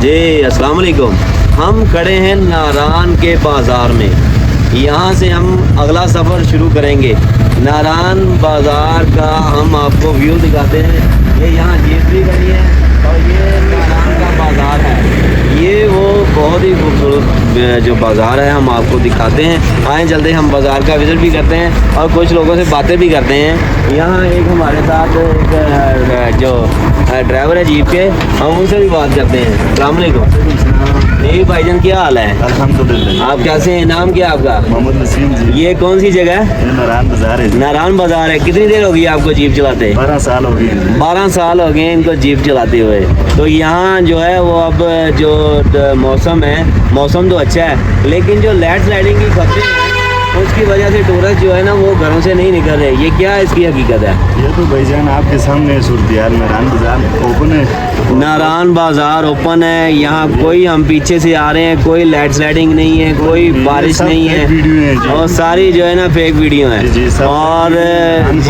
जी अस्सलाम वालेकुम। हम खड़े हैं नारान के बाज़ार में। यहाँ से हम अगला सफ़र शुरू करेंगे। नारान बाज़ार का हम आपको व्यू दिखाते हैं। ये यहाँ जीप भी खड़ी है और ये नारान का बाज़ार है। ये वो बहुत ही खूबसूरत जो बाज़ार है हम आपको दिखाते हैं। आए जल्दी हम बाज़ार का विज़िट भी करते हैं और कुछ लोगों से बातें भी करते हैं। यहाँ एक हमारे साथ एक जो ड्राइवर है जीप के, हम उनसे भी बात करते हैं। अस्सलाम वालेकुम। ये भाईजान क्या हाल है? अल्हम्दुलिल्लाह। आप कैसे हैं? नाम क्या आपका? मोहम्मद नसीम जी। ये कौन सी जगह है? ये नारायण बाजार है। नारायण बाजार है। कितनी देर हो गई आपको जीप चलाते? 12 साल हो गए। 12 साल हो गए इनको जीप चलाते हुए। तो यहाँ जो है वो अब जो मौसम है, मौसम तो अच्छा है, लेकिन जो लैंड स्लाइडिंग की खतरे हैं उसकी वजह से टूरिस्ट जो है ना वो घरों से नहीं निकल रहे। ये क्या इसकी हकीकत है? ये तो भाईजान आपके सामने सूरत-ए-हाल। नारायण बाजार ओपन है। नारायण बाजार ओपन है। यहाँ कोई, हम पीछे से आ रहे हैं, कोई लैंड स्लाइडिंग नहीं है, कोई बारिश नहीं है और सारी जो है ना फेक वीडियो है। और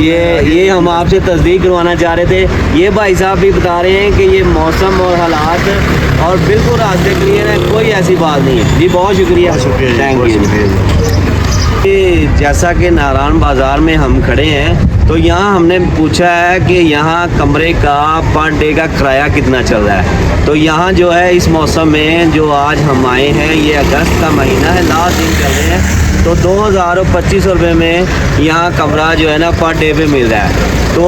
ये हम आपसे तस्दीक करवाना चाह रहे थे। ये भाई साहब भी बता रहे हैं कि ये मौसम और हालात और बिल्कुल रास्ते क्लियर है, कोई ऐसी बात नहीं है। जी बहुत शुक्रिया, थैंक यू। जैसा कि नारायण बाज़ार में हम खड़े हैं तो यहाँ हमने पूछा है कि यहाँ कमरे का पर डे का किराया कितना चल रहा है। तो यहाँ जो है इस मौसम में जो आज हम आए हैं, ये अगस्त का महीना है, लास्ट दिन चल रहे हैं, तो 2025 रुपये में यहाँ कमरा जो है ना पर डे पे मिल रहा है। तो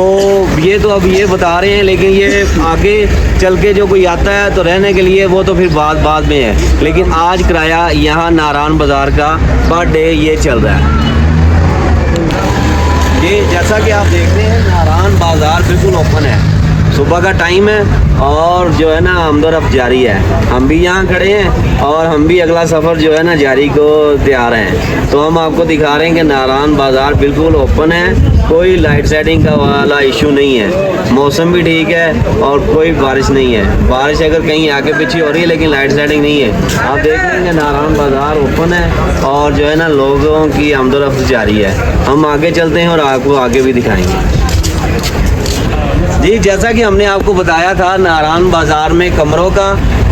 ये तो अब ये बता रहे हैं, लेकिन ये आगे चल के जो कोई आता है तो रहने के लिए वो तो फिर बाद में है। लेकिन आज किराया यहाँ नारायण बाज़ार का पर डे ये चल रहा है। ये जैसा कि आप देख रहे हैं नारायण बाज़ार बिल्कुल ओपन है। सुबह का टाइम है और जो है ना आमदोरफ्त जारी है। हम भी यहाँ खड़े हैं और हम भी अगला सफ़र जो है ना जारी को तैयार हैं। तो हम आपको दिखा रहे हैं कि नारायण बाज़ार बिल्कुल ओपन है, कोई लाइट सेटिंग का वाला इशू नहीं है। मौसम भी ठीक है और कोई बारिश नहीं है। बारिश अगर कहीं आगे पीछे हो रही है लेकिन लाइट सेटिंग नहीं है। आप देख लेंगे नारायण बाज़ार ओपन है और जो है ना लोगों की आमदोरफ्त जारी है। हम आगे चलते हैं और आपको आगे भी दिखाएंगे। जी जैसा कि हमने आपको बताया था नारायण बाज़ार में कमरों का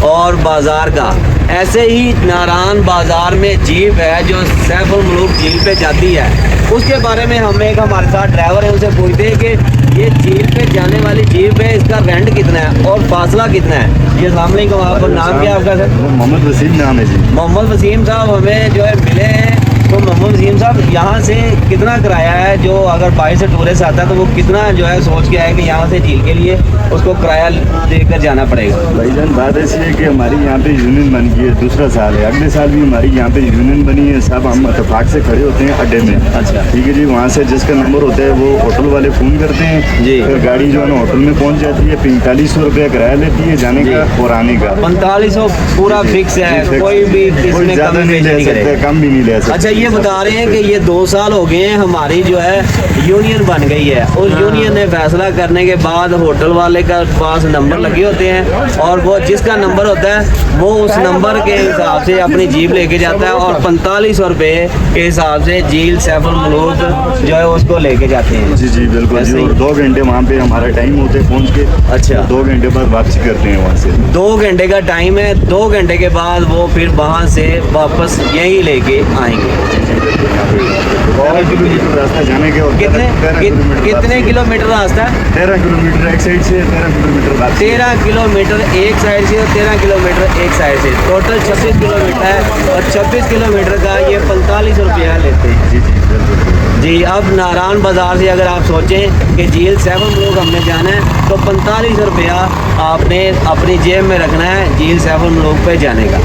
और बाज़ार का, ऐसे ही नारायण बाज़ार में जीप है जो सैफ उल मुल्क झील पे जाती है। उसके बारे में हम एक हमारे साथ ड्राइवर है उनसे पूछते हैं कि ये झील पे जाने वाली जीप है, इसका रेंट कितना है और फासला कितना है। जी अस्सलाम वालेकुम। आपका नाम क्या है आपका सर? मोहम्मद वसीम नाम है जी। मोहम्मद वसीम साहब हमें जो है मिले हैं। तो मोहम्मद वसीम साहब यहाँ से कितना किराया है, जो अगर बाहर से टूरिस्ट आता है तो वो कितना जो है सोच के आए कि यहाँ से झील के लिए उसको किराया देकर जाना पड़ेगा? भाईजान बात ऐसी है कि हमारी यहाँ पे यूनियन बन गई है, दूसरा साल है, अगले साल भी हमारी यहाँ पे यूनियन बनी है। सब हम इत्तेफाक से खड़े होते हैं अड्डे में। अच्छा ठीक है जी। वहाँ से जिसका नंबर होता है वो होटल वाले फ़ोन करते हैं जी। फिर गाड़ी जो है ना होटल में पहुँच जाती है। 4500 रुपया किराया लेती है जाने का और आने का। 4500 पूरा फिक्स है, कोई भी इसमें ज़्यादा नहीं ले सकते, कम भी नहीं ले सकते। अच्छा ये बता रहे हैं कि ये 2 साल हो गए हैं हमारी जो है यूनियन बन गई है। उस यूनियन ने फैसला करने के बाद होटल वाले का पास नंबर लगे होते हैं और वो जिसका नंबर होता है वो उस नंबर के हिसाब से अपनी जीप लेके जाता है और 4500 रुपये के हिसाब से झील सैफ उल मुल्क जो है उसको लेके जाते हैं। जी जी बिल्कुल जी। और 2 घंटे वहाँ पे हमारा टाइम होते हैं पहुँच के। अच्छा 2 घंटे बाद वापसी करते हैं वहाँ से। 2 घंटे का टाइम है। 2 घंटे के बाद वो फिर वहाँ से वापस यहीं लेके आएंगे। 13 किलोमीटर रास्ता जाने के और कितने किलोमीटर रास्ता है? 13 किलोमीटर एक साइड से, 13 किलोमीटर बाद। 13 किलोमीटर एक साइड से और 13 किलोमीटर एक साइड से, टोटल 26 किलोमीटर है और 26 किलोमीटर का ये 4500 रुपया लेते हैं। जी जी बिल्कुल जी। अब नारायण बाज़ार से अगर आप सोचें कि झील सैफ उल मुल्क हमने जाना है तो 4500 रुपया आपने अपनी जेब में रखना है झील सैफ उल मुल्क पे जाने का।